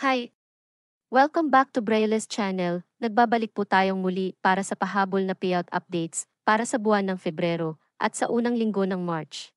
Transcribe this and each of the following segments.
Hi! Welcome back to Braille's channel. Nagbabalik po tayong muli para sa pahabol na payout updates para sa buwan ng Pebrero at sa unang linggo ng March.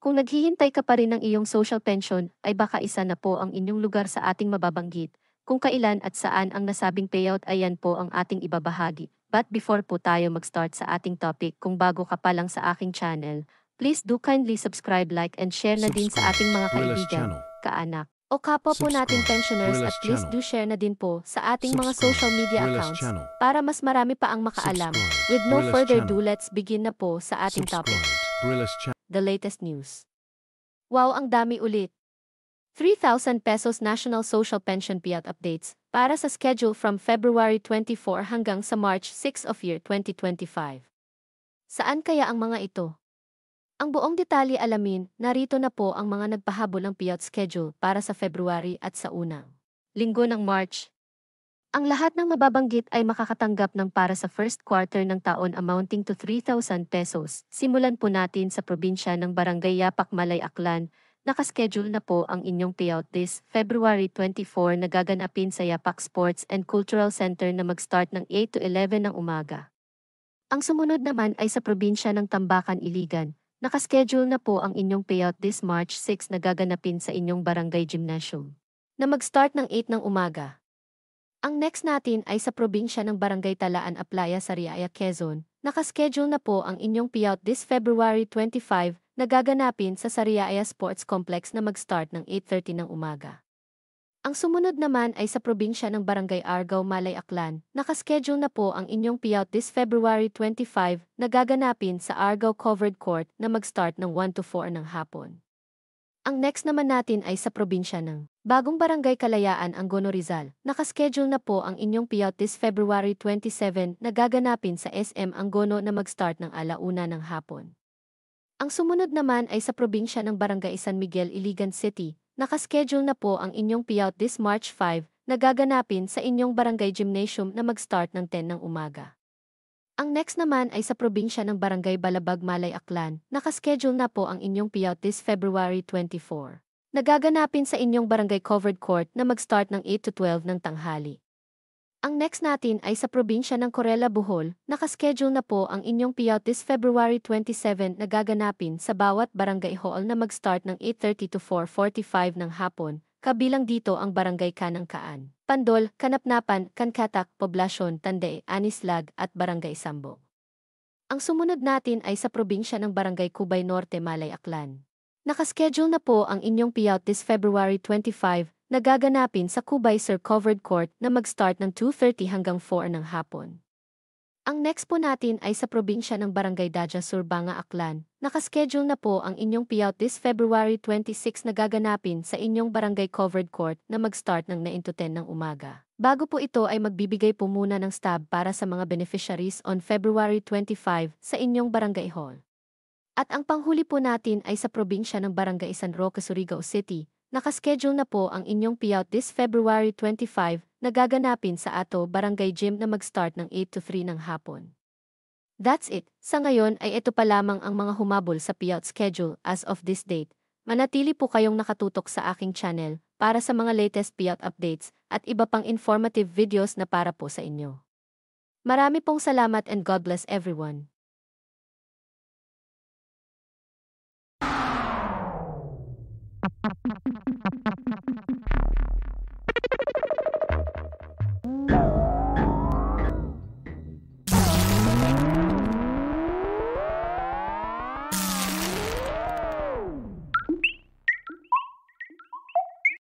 Kung naghihintay ka pa rin ng iyong social pension, ay baka isa na po ang inyong lugar sa ating mababanggit. Kung kailan at saan ang nasabing payout ay yan po ang ating ibabahagi. But before po tayo mag-start sa ating topic, kung bago ka pa lang sa aking channel, please do kindly subscribe, like and share na din sa ating mga Brillis kaibigan, channel. kaanak, o kapwa po natin Subscribe, pensioners, at Brillis please channel. do share na din po sa ating mga Subscribe, social media Brillis accounts channel. para mas marami pa ang makaalam. Subscribe, With no Brillis further channel. ado, let's begin na po sa ating topic. Subscribe, Brillis channel. The latest news. Wow, ang dami ulit. 3,000 pesos National Social Pension payout updates para sa schedule from February 24 hanggang sa March 6 of year 2025. Saan kaya ang mga ito? Ang buong detalye alamin, narito na po ang mga nagpahabol ng payout schedule para sa February at sa unang linggo ng March. Ang lahat ng mababanggit ay makakatanggap ng para sa first quarter ng taon amounting to 3,000 pesos. Simulan po natin sa probinsya ng Barangay Yapak, Malay, Aklan. Nakaschedule na po ang inyong payout this February 24 na gaganapin sa Yapak Sports and Cultural Center na mag-start ng 8 to 11 ng umaga. Ang sumunod naman ay sa probinsya ng Tambacan, Iligan. Nakaschedule na po ang inyong payout this March 6 na gaganapin sa inyong barangay gymnasium na mag-start ng 8 ng umaga. Ang next natin ay sa probinsya ng Barangay Talaan, Aplaya, Sariaya, Quezon. Nakaschedule na po ang inyong payout this February 25 na gaganapin sa Sariaya Sports Complex na mag-start ng 8:30 ng umaga. Ang sumunod naman ay sa probinsya ng Barangay Argao, Malay, Aklan. Nakaschedule na po ang inyong payout this February 25 na gaganapin sa Argao Covered Court na mag-start ng 1 to 4 ng hapon. Ang next naman natin ay sa probinsya ng Bagong Barangay Kalayaan, Angono, Rizal. Nakaschedule na po ang inyong payout this February 27 na gaganapin sa SM Angono na mag-start ng 1:00 ng hapon. Ang sumunod naman ay sa probinsya ng Barangay San Miguel, Iligan City. Nakaschedule na po ang inyong payout this March 5 na gaganapin sa inyong barangay gymnasium na mag-start ng 10 ng umaga. Ang next naman ay sa probinsya ng Barangay Balabag, Malay, Aklan. Nakaschedule na po ang inyong payout this February 24. Nagaganapin sa inyong barangay covered court na mag-start ng 8 to 12 ng tanghali. Ang next natin ay sa probinsya ng Corella, Bohol. Nakaschedule na po ang inyong payout this February 27 na gaganapin sa bawat barangay hall na mag-start ng 8:30 to 4:45 ng hapon. Kabilang dito ang Barangay Kanangkaan, Pandol, Kanapnapan, Kankatak, Poblasyon, Tande, Anislag at Barangay Sambo. Ang sumunod natin ay sa probinsya ng Barangay Cubay Norte, Malay, Aklan. Nakaschedule na po ang inyong payout this February 25 na gaganapin sa Cubay Sir Covered Court na mag-start ng 2:30 hanggang 4 ng hapon. Ang next po natin ay sa probinsya ng Barangay Daja Sur, Banga, Aklan. Nakaschedule na po ang inyong payout this February 26 na gaganapin sa inyong barangay covered court na mag-start ng 9 to 10 ng umaga. Bago po ito ay magbibigay po muna ng stub para sa mga beneficiaries on February 25 sa inyong barangay hall. At ang panghuli po natin ay sa probinsya ng Barangay San Roque, Surigao City. Nakaschedule na po ang inyong payout this February 25 na gaganapin sa Ato Barangay Gym na mag-start ng 8 to 3 ng hapon. That's it. Sa ngayon ay ito pa lamang ang mga humabol sa payout schedule as of this date. Manatili po kayong nakatutok sa aking channel para sa mga latest payout updates at iba pang informative videos na para po sa inyo. Marami pong salamat and God bless everyone.